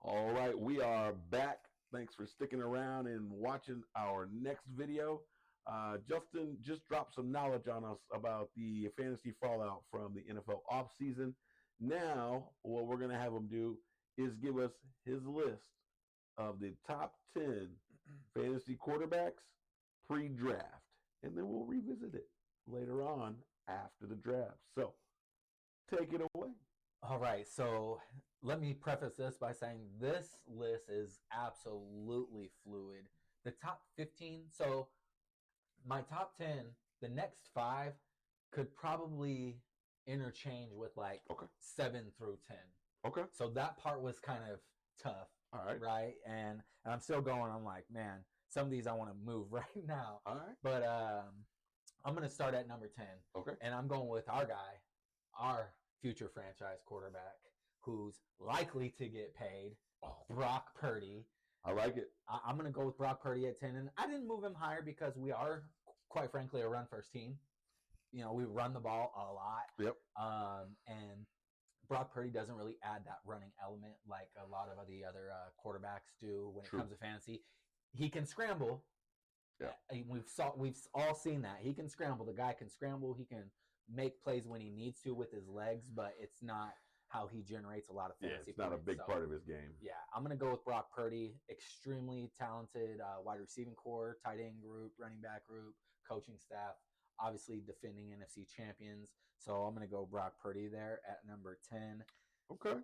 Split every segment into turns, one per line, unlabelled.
All right, we are back. Thanks for sticking around and watching our next video. Justin just dropped some knowledge on us about the fantasy fallout from the NFL offseason. Now, what we're going to have him do is give us his list of the top 10 fantasy quarterbacks pre-draft. And then we'll revisit it later on after the draft. So, take it away.
All right, so let me preface this by saying this list is absolutely fluid. The top 15, so my top 10, the next 5 could probably interchange with like 7 through 10.
Okay.
So that part was kind of tough.
All right.
Right? And I'm still going. I'm like, man, some of these I want to move right now.
All right.
But I'm going to start at number 10.
Okay.
And I'm going with our guy, our future franchise quarterback, who's likely to get paid, Brock Purdy.
I like it.
I'm going to go with Brock Purdy at 10. And I didn't move him higher because we are, quite frankly, a run-first team. You know, we run the ball a lot.
Yep.
And Brock Purdy doesn't really add that running element like a lot of the other quarterbacks do when it comes to fantasy. He can scramble.
Yeah.
We've all seen that. He can scramble. The guy can scramble. He can make plays when he needs to with his legs, but it's not how he generates a lot of fantasy
it's not
points.
A big part of his game.
Yeah, I'm going to go with Brock Purdy. Extremely talented wide receiving core, tight end group, running back group, coaching staff. Obviously defending NFC champions. So I'm going to go Brock Purdy there at number 10.
Okay.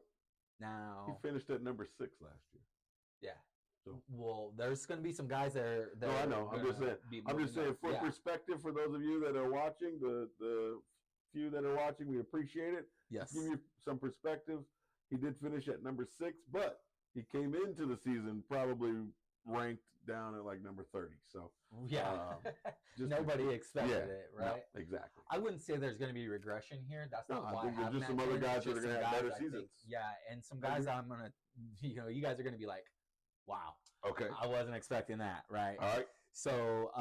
Now
he finished at number 6 last year.
Yeah.
So.
Well, there's going to be some guys there.
No, I know. I'm just saying. For perspective, for those of you that are watching, the few that are watching, we appreciate it.
Yes.
Give you some perspective. He did finish at number 6, but he came into the season probably ranked down at like number 30. So
nobody expected it, right?
No, exactly.
I wouldn't say there's going to be regression here. That's not why.
I think there's just some other guys that are going to have better seasons.
And some guys I'm going to, you guys are going to be like, wow.
Okay.
I wasn't expecting that, right?
All right.
So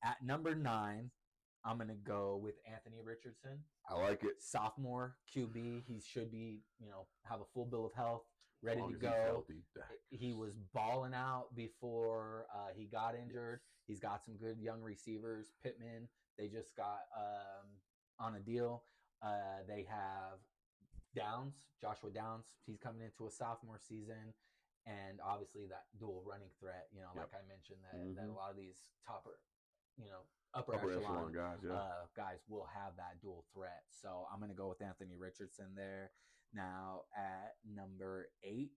at number 9, I'm going to go with Anthony Richardson.
I like it.
Sophomore QB. He should be, have a full bill of health, ready to go. He was balling out before he got injured. He's got some good young receivers. Pittman, they just got on a deal. They have Downs, Joshua Downs. He's coming into a sophomore season. And obviously that dual running threat, like I mentioned, that a lot of these upper echelon guys will have that dual threat. So I'm going to go with Anthony Richardson there. Now at number 8,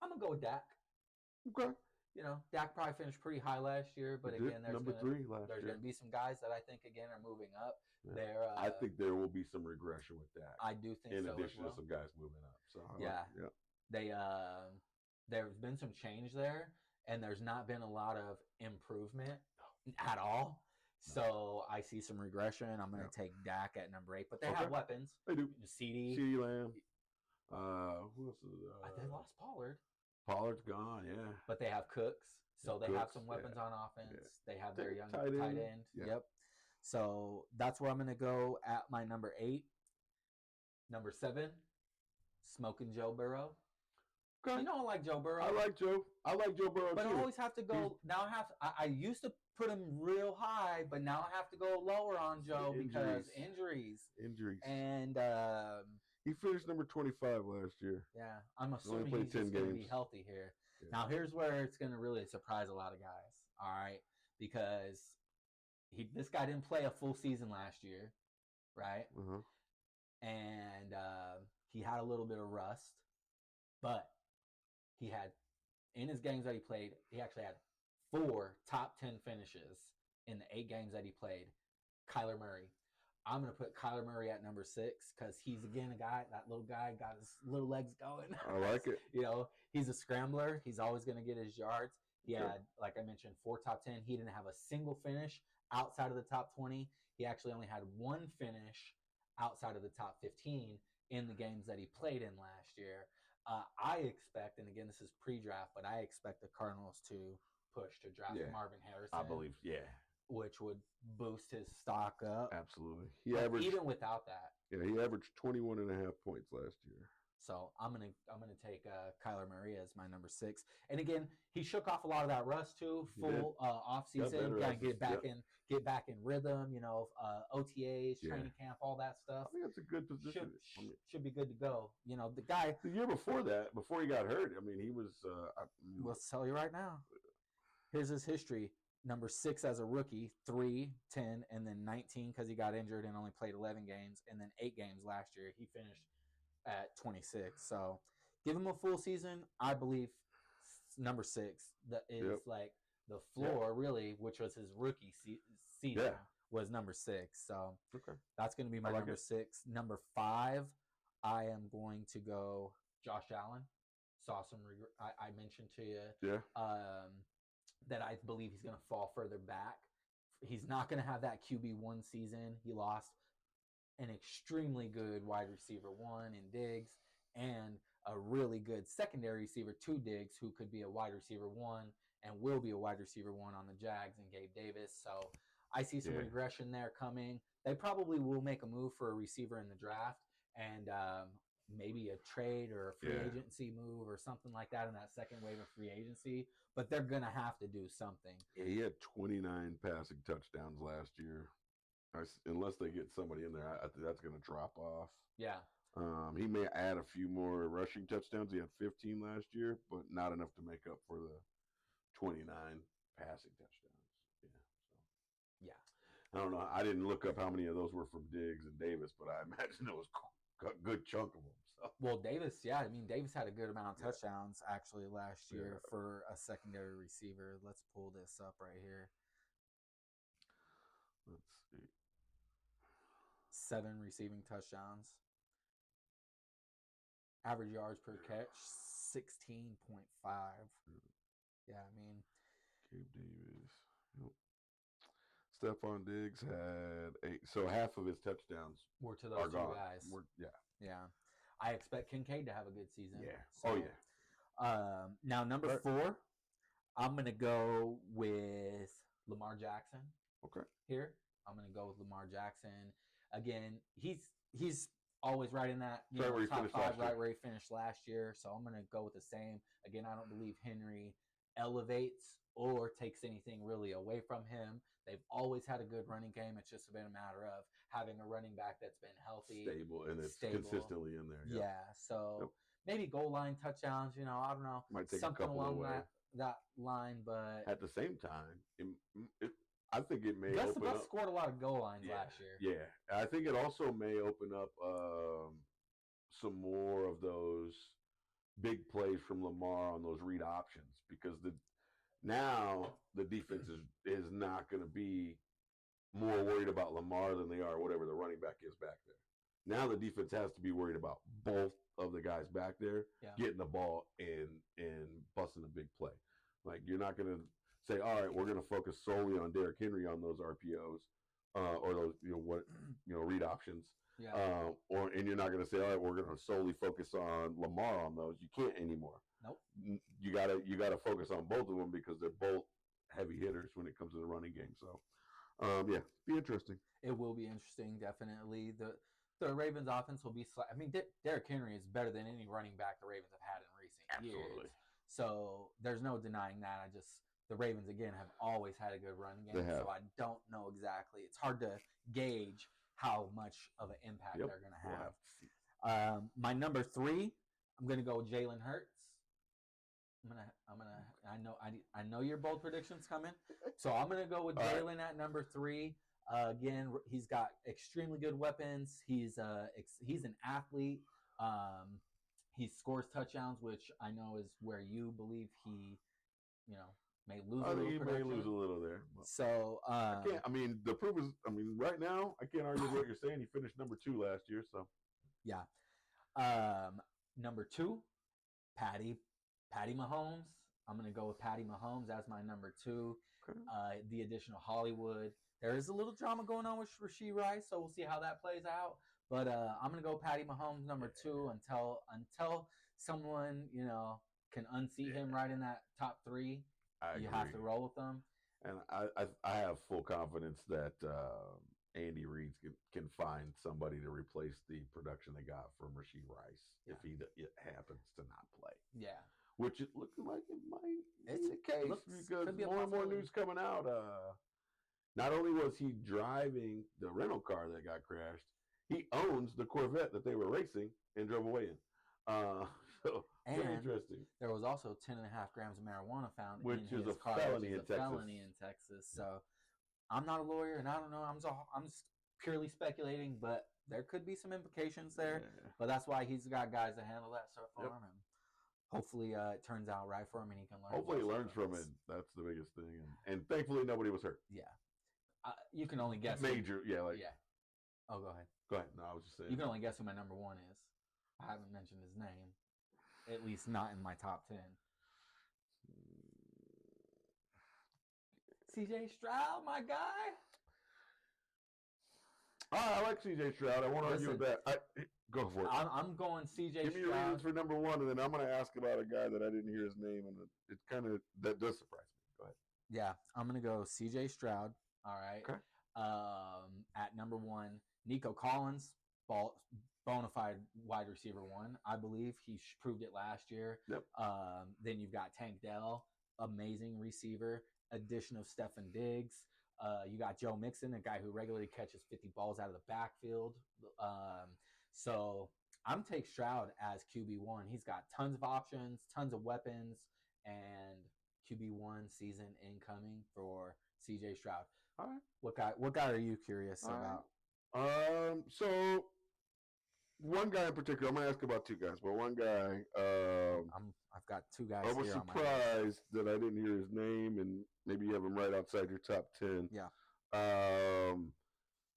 I'm going to go with Dak.
Okay.
Dak probably finished pretty high last year, but again, there's going to be some guys that I think, again, are moving up.
Yeah. I think there will be some regression with Dak.
I do think
in addition to some guys moving up. So
there's been some change there, and there's not been a lot of improvement at all. So I see some regression. I'm going to take Dak at number 8, but they have weapons.
They do.
CeeDee
Lamb. Who else is
they lost Pollard.
Pollard's gone, yeah.
But they have Cooks, so they have some weapons on offense. Yeah. They have their young tight end.
Yeah.
Yep. So that's where I'm going to go at my number 8. Number 7, Smoking Joe Burrow.
Okay.
I like Joe Burrow.
I like Joe Burrow
but
too.
I always have to go. Now I used to put him real high, but now I have to go lower on Joe because injuries. And
he finished number 25 last year.
Yeah, I'm assuming he's just going to be healthy here. Yeah. Now here's where it's going to really surprise a lot of guys. All right, because this guy didn't play a full season last year, right?
Uh-huh.
And he had a little bit of rust, but he had, in his games that he played, he actually had 4 top 10 finishes in the 8 games that he played. Kyler Murray. I'm going to put Kyler Murray at number 6 because he's, again, that little guy got his little legs going.
I like it.
He's a scrambler. He's always going to get his yards. He had, like I mentioned, 4 top 10. He didn't have a single finish outside of the top 20. He actually only had 1 finish outside of the top 15 in the games that he played in last year. I expect, and again, this is pre-draft, but I expect the Cardinals to push to draft Marvin Harrison.
I believe,
which would boost his stock up.
Absolutely.
Even without that.
Yeah, he averaged 21.5 points last year.
So I'm gonna take Kyler Murray as my number 6. And again, he shook off a lot of that rust too. Full off season, kind of get back in rhythm. OTAs, training camp, all that stuff.
I think that's a good position.
Should be good to go. The guy.
The year before that, before he got hurt, I mean, he was.
We'll tell you right now. Here's his history. Number 6 as a rookie, 3, 10, and then 19 because he got injured and only played 11 games, and then 8 games last year. He finished at 26. So give him a full season. I believe number 6 that is like the floor, really, which was his rookie season, was number 6. So that's going to be my number 6. Number 5, I am going to go Josh Allen. Saw some I mentioned to you that I believe he's going to fall further back. He's not going to have that QB1 season. He lost an extremely good wide receiver 1 in Diggs and a really good secondary receiver 2 Diggs, who could be a wide receiver 1 and will be a wide receiver 1 on the Jags, and Gabe Davis. So I see some regression there coming. They probably will make a move for a receiver in the draft, and maybe a trade or a free agency move or something like that in that second wave of free agency. But they're going to have to do something.
Yeah, he had 29 passing touchdowns last year. Unless they get somebody in there, I think that's going to drop off.
Yeah.
He may add a few more rushing touchdowns. He had 15 last year, but not enough to make up for the 29 passing touchdowns.
Yeah.
I don't know. I didn't look up how many of those were from Diggs and Davis, but I imagine it was a good chunk of them. So.
Well, Davis, Davis had a good amount of touchdowns actually last year for a secondary receiver. Let's pull this up right here.
Let's see.
7 receiving touchdowns. Average yards per catch, 16.5. Yeah, I mean.
Gabe Davis. Yep. Stephon Diggs had 8. So half of his touchdowns
were to those 2 guys.
Yeah.
I expect Kincaid to have a good season.
Yeah.
So, now, number 4, I'm going to go with Lamar Jackson.
Okay.
Here, I'm going to go with Lamar Jackson. Again, he's always right in that top 5, right where he finished last year. So I'm going to go with the same. Again, I don't believe Henry elevates or takes anything really away from him. They've always had a good running game. It's just been a matter of having a running back that's been healthy,
stable, and it's consistently in there.
Yeah. So maybe goal line touchdowns. I don't know,
might take
something
a couple
along
away.
that line. But
at the same time, I think it may
Gus
open up.
Scored a lot of goal lines last year.
Yeah, I think it also may open up some more of those big plays from Lamar on those read options, because now the defense is not going to be more worried about Lamar than they are whatever the running back is back there. Now the defense has to be worried about both of the guys back there getting the ball and busting a big play. Like, you're not going to say, all right, we're going to focus solely on Derrick Henry on those RPOs or those read options.
Yeah.
And you're not going to say, all right, we're going to solely focus on Lamar on those. You can't anymore.
Nope.
You gotta focus on both of them because they're both heavy hitters when it comes to the running game. So, be interesting.
It will be interesting, definitely. The Ravens' offense will be. I mean, Derrick Henry is better than any running back the Ravens have had in recent years. So there's no denying that. The Ravens again have always had a good running game. So I don't know exactly. It's hard to gauge how much of an impact they're going to have. My number 3, I'm going to go with Jalen Hurts. I know your bold predictions coming, so I'm gonna go with Jalen at number 3. Again, he's got extremely good weapons. He's an athlete. He scores touchdowns, which I know is where you believe he, may lose a little.
He may lose a little there.
So
the proof is, right now I can't argue with what you're saying. He finished number 2 last year, so
yeah. Number 2, Patty Mahomes. I'm going to go with Patty Mahomes as my number 2.
Okay.
The additional Hollywood. There is a little drama going on with Rashee Rice, so we'll see how that plays out. But I'm going to go Patty Mahomes number 2 until someone, can unseat him right in that top 3. You have to roll with them.
And I have full confidence that Andy Reid can find somebody to replace the production they got from Rashee Rice if it happens to not play.
Yeah.
Which it looks like it might be the case because more and more news coming out. Not only was he driving the rental car that got crashed, he owns the Corvette that they were racing and drove away in. So very interesting.
There was also 10.5 grams of marijuana found
which
in
is
his
a
car,
felony
which is a felony in Texas. So I'm not a lawyer, and I don't know. I'm just purely speculating, but there could be some implications there. Yeah. But that's why he's got guys to handle that stuff for him. And hopefully, it turns out right for him, and he can learn.
Hopefully, he learns from it. That's the biggest thing, and thankfully, nobody was hurt.
Yeah, you can only guess.
Major,
yeah. Oh, go ahead.
Go ahead. No, I was just saying.
You can only guess who my number one is. I haven't mentioned his name, at least not in my top 10. CJ Stroud, my guy.
I like CJ Stroud. I won't argue with that. Go for it.
I'm going CJ Stroud.
Give me your reasons for number one, and then I'm going to ask about a guy that I didn't hear his name, and it kind of that does surprise me. Go ahead.
Yeah, I'm going to go CJ Stroud. All right.
Okay.
At number one, Nico Collins, bona fide wide receiver one. I believe he proved it last year.
Yep.
Then you've got Tank Dell, amazing receiver. Addition of Stefon Diggs. You got Joe Mixon, a guy who regularly catches 50 balls out of the backfield. So I'm take Stroud as QB1. He's got tons of options, tons of weapons, and QB1 season incoming for CJ Stroud.
All right.
What guy are you curious about?
So one guy in particular, I'm gonna ask about two guys, but one guy,
I've got two guys.
I was surprised that I didn't hear his name, and maybe you have him right outside your top 10.
Yeah.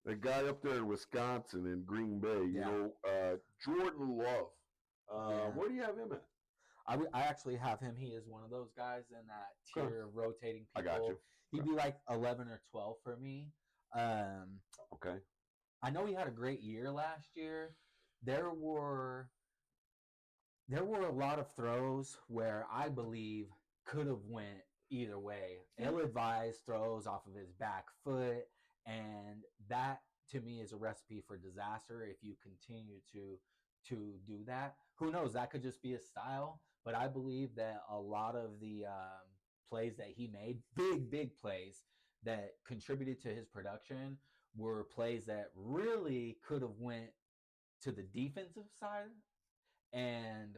The guy up there in Wisconsin in Green Bay, you know, Jordan Love. Where do you have him at?
I actually have him. He is one of those guys in that tier of rotating people.
I got you.
He'd be like 11 or 12 for me.
Okay.
I know he had a great year last year. There were a lot of throws where I believe could have went either way. Ill-advised throws off of his back foot, and that to me is a recipe for disaster if you continue to do that. Who knows? That could just be a style, but I believe that a lot of the plays that he made, big plays that contributed to his production, were plays that really could have went to the defensive side, and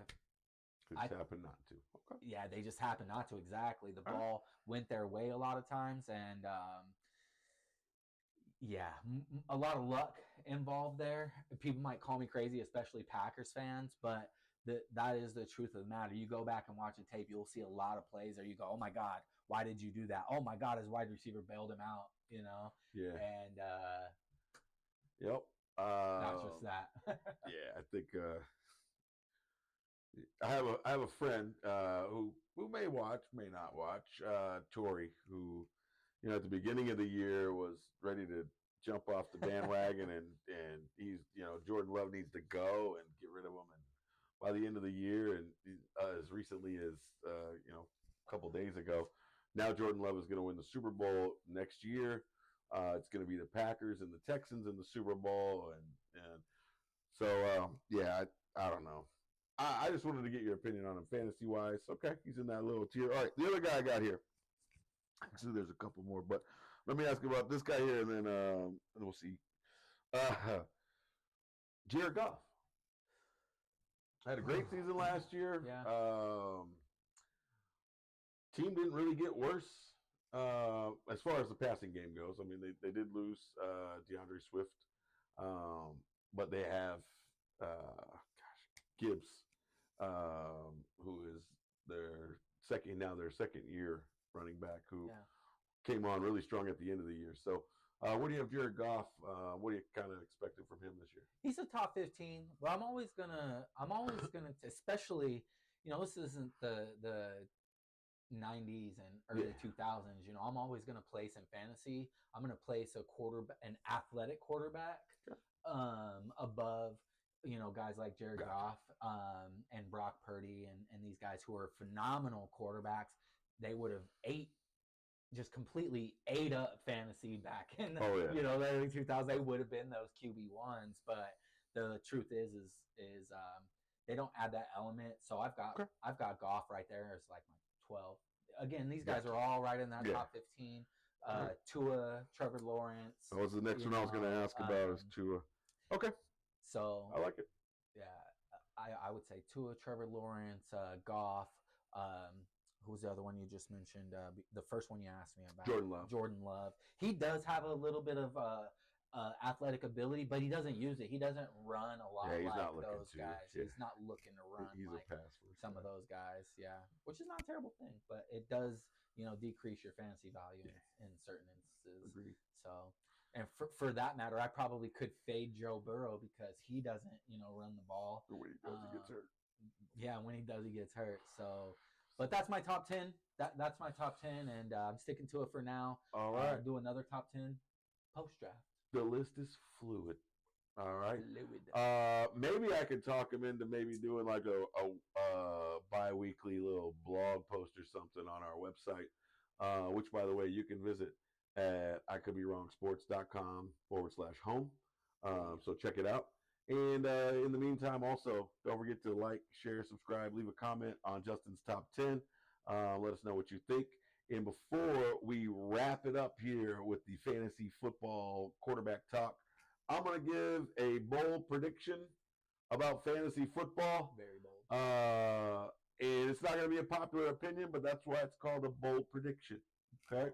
just happened not to. Okay.
Yeah, they just happened not to. Exactly. The ball went their way a lot of times, and a lot of luck involved there. People might call me crazy, especially Packers fans, but that is the truth of the matter. You go back and watch the tape, you'll see a lot of plays there. You go, oh my God, why did you do that? Oh my God, his wide receiver bailed him out, you know?
Yeah.
And
yep.
Not just that.
Yeah, I think I have a friend who may watch, may not watch, Tori, who, you know, at the beginning of the year was ready to jump off the bandwagon and he's, you know, Jordan Love needs to go and get rid of him. And by the end of the year, and as recently as you know, a couple days ago, now Jordan Love is going to win the Super Bowl next year. It's going to be the Packers and the Texans in the Super Bowl, and so I don't know. I just wanted to get your opinion on him fantasy wise. Okay, he's in that little tier. All right, the other guy I got here. Actually, there's a couple more, but let me ask you about this guy here, and then we'll see. Jared Goff had a great season last year.
Yeah.
Team didn't really get worse as far as the passing game goes. I mean, they did lose DeAndre Swift, but they have Gibbs, who is their second year running back, who came on really strong at the end of the year. So what do you have Jared Goff? What are you kind of expecting from him this year?
He's a top 15, but I'm always gonna, especially, you know, this isn't the 90s and early 2000s. You know, I'm always gonna place in fantasy. I'm gonna place an athletic quarterback above, you know, guys like Jared Goff and Brock Purdy and these guys who are phenomenal quarterbacks. They would have ate just completely ate up fantasy back in the,
Oh, yeah.
the early 2000s. They would have been those QB1s, but the truth is they don't add that element. So I've got Goff right there as like my 12. Again, these guys are all right in that top 15. Tua, Trevor Lawrence.
That was the next one I was going to ask about is Tua. Okay.
So
I like it.
Yeah, I would say Tua, Trevor Lawrence, Goff. Who was the other one you just mentioned? The first one you asked me about. Jordan Love. He does have a little bit of athletic ability, but he doesn't use it. He doesn't run a lot like those guys. Yeah. He's not looking to run like some of those guys. Yeah, which is not a terrible thing, but it does decrease your fantasy value in certain instances.
Agreed.
So. And for that matter, I probably could fade Joe Burrow because he doesn't, run the ball.
When he does, he gets hurt.
Yeah, when he does, he gets hurt. So, but that's my top 10. That's my top 10, and I'm sticking to it for now.
All right.
Do another top 10 post draft.
The list is fluid. All right. Maybe I could talk him into maybe doing like a bi-weekly little blog post or something on our website, which, by the way, you can visit at ICouldBeWrongSports.com/home. So check it out. And in the meantime, also, don't forget to like, share, subscribe, leave a comment on Justin's top 10. Let us know what you think. And before we wrap it up here with the fantasy football quarterback talk, I'm going to give a bold prediction about fantasy football.
Very bold.
And it's not going to be a popular opinion, but that's why it's called a bold prediction. Okay?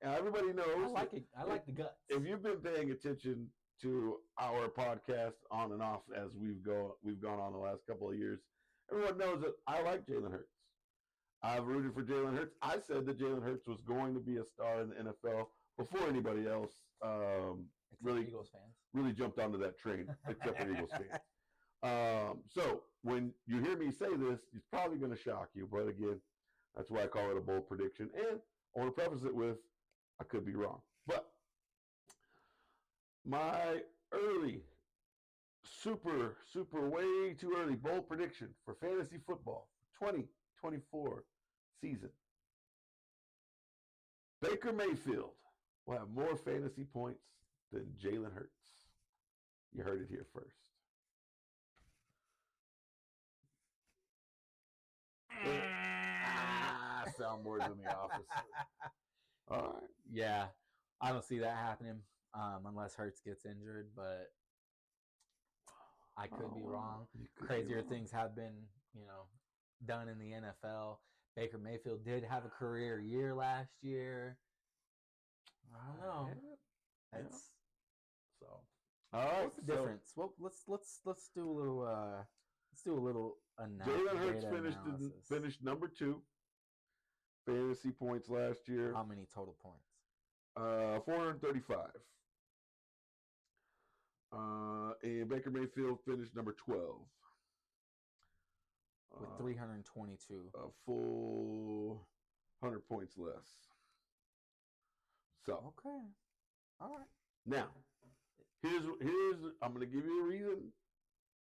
And everybody knows.
I like it. I like the guts.
If you've been paying attention to our podcast on and off as we've gone on the last couple of years, everyone knows that I like Jalen Hurts. I've rooted for Jalen Hurts. I said that Jalen Hurts was going to be a star in the NFL before anybody else really jumped onto that train, except for Eagles fans. So when you hear me say this, it's probably going to shock you. But again, that's why I call it a bold prediction. And I want to preface it with, I could be wrong. But my early, super way too early bold prediction for fantasy football 2024 season. Baker Mayfield will have more fantasy points than Jalen Hurts. You heard it here first. Soundboards in the office. All right.
Yeah, I don't see that happening unless Hurts gets injured, but I could be wrong. Crazier things have been, done in the NFL. Baker Mayfield did have a career year last year. I don't know. It's
so. All right.
What's the difference? Well, let's do a little analysis.
Jalen Hurts finished number 2 fantasy points last year.
How many total points?
435. And Baker Mayfield finished number 12.
With 322.
A full 100 points less. So.
Okay. All right.
Now, here's I'm going to give you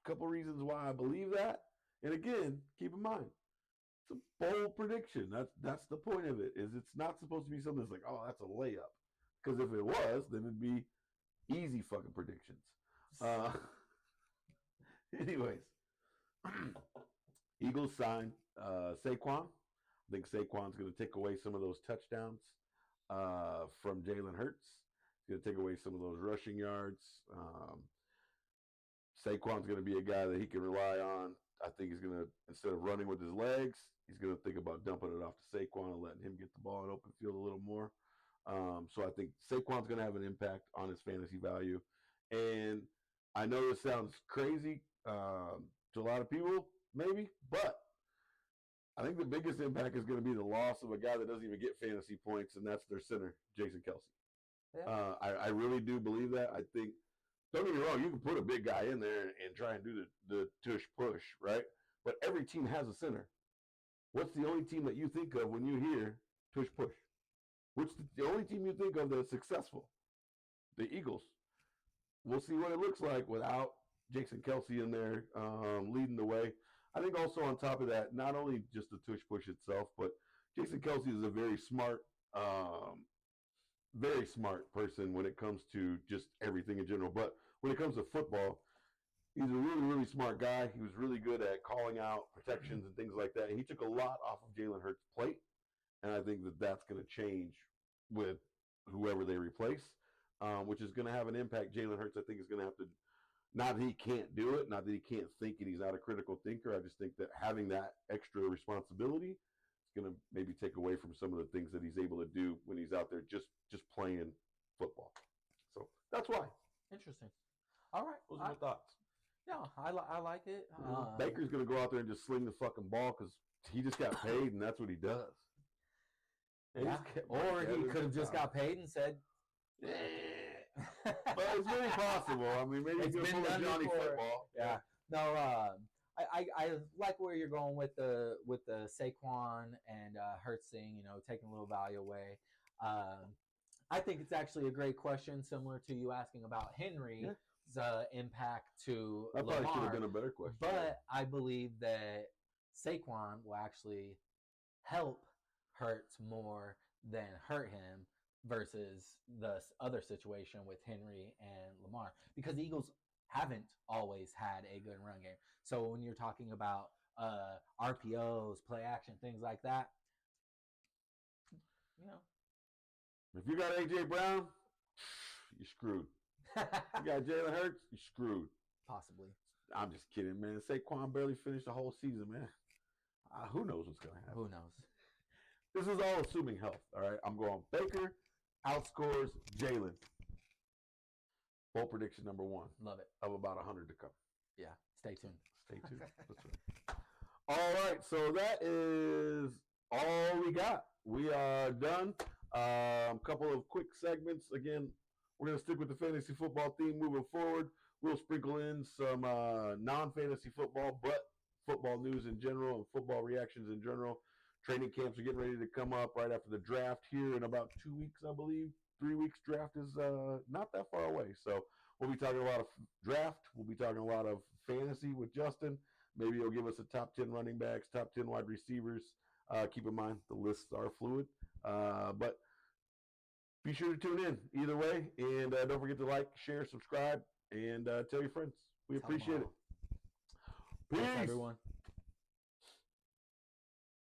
a couple reasons why I believe that. And again, keep in mind, it's a bold prediction. That's the point of it. Is it's not supposed to be something that's like, oh, that's a layup. Because if it was, then it'd be easy fucking predictions. Anyways, Eagles signed Saquon. I think Saquon's going to take away some of those touchdowns from Jalen Hurts. He's going to take away some of those rushing yards. Saquon's going to be a guy that he can rely on. I think he's going to, instead of running with his legs, he's going to think about dumping it off to Saquon and letting him get the ball in open field a little more. So I think Saquon's going to have an impact on his fantasy value. And I know this sounds crazy to a lot of people, maybe, but I think the biggest impact is going to be the loss of a guy that doesn't even get fantasy points, and that's their center, Jason Kelce. Yeah. I really do believe that. I think, don't get me wrong, you can put a big guy in there and try and do the tush push, right? But every team has a center. What's the only team that you think of when you hear tush push? Which the only team you think of that's successful? The Eagles. We'll see what it looks like without Jason Kelce in there leading the way. I think also on top of that, not only just the tush push itself, but Jason Kelce is a very smart Very smart person when it comes to just everything in general. But when it comes to football, he's a really, really smart guy. He was really good at calling out protections and things like that. And he took a lot off of Jalen Hurts' plate. And I think that that's going to change with whoever they replace, which is going to have an impact. Jalen Hurts, I think, is going to have to, not that he can't do it, not that he can't think and he's not a critical thinker. I just think that having that extra responsibility is going to maybe take away from some of the things that he's able to do when he's out there just playing football. So that's why.
Interesting. All right.
Those are my thoughts.
Yeah, I like it.
Baker's going to go out there and just sling the fucking ball because he just got paid and that's what he does.
Yeah. Or he could have just got paid and said,
but it's very possible. I mean, maybe he's going to pull a Johnny football.
Yeah. No, I like where you're going with the Saquon and Hurts thing, taking a little value away. I think it's actually a great question, similar to you asking about Henry's impact to
That
Lamar.
probably should have been a better question.
But I believe that Saquon will actually help Hurts more than hurt him versus the other situation with Henry and Lamar, because the Eagles haven't always had a good run game. So when you're talking about RPOs, play action, things like that,
if you got AJ Brown, you're screwed. You got Jalen Hurts, you're screwed.
Possibly.
I'm just kidding, man. Saquon barely finished the whole season, man. Who knows what's going to happen?
Who knows?
This is all assuming health, all right? I'm going Baker outscores Jalen. Bold prediction number 1.
Love it.
Of about 100 to come.
Yeah. Stay tuned.
Stay tuned. That's right. All right. So that is all we got. We are done. A couple of quick segments. Again, we're going to stick with the fantasy football theme moving forward. We'll sprinkle in some non-fantasy football, but football news in general and football reactions in general. Training camps are getting ready to come up right after the draft here in about 2 weeks, I believe. 3 weeks. Draft is not that far away. So we'll be talking a lot of draft. We'll be talking a lot of fantasy with Justin. Maybe he'll give us a top 10 running backs, top 10 wide receivers. Keep in mind, the lists are fluid. But be sure to tune in either way. And don't forget to like, share, subscribe, and tell your friends. We appreciate it. Peace,
everyone.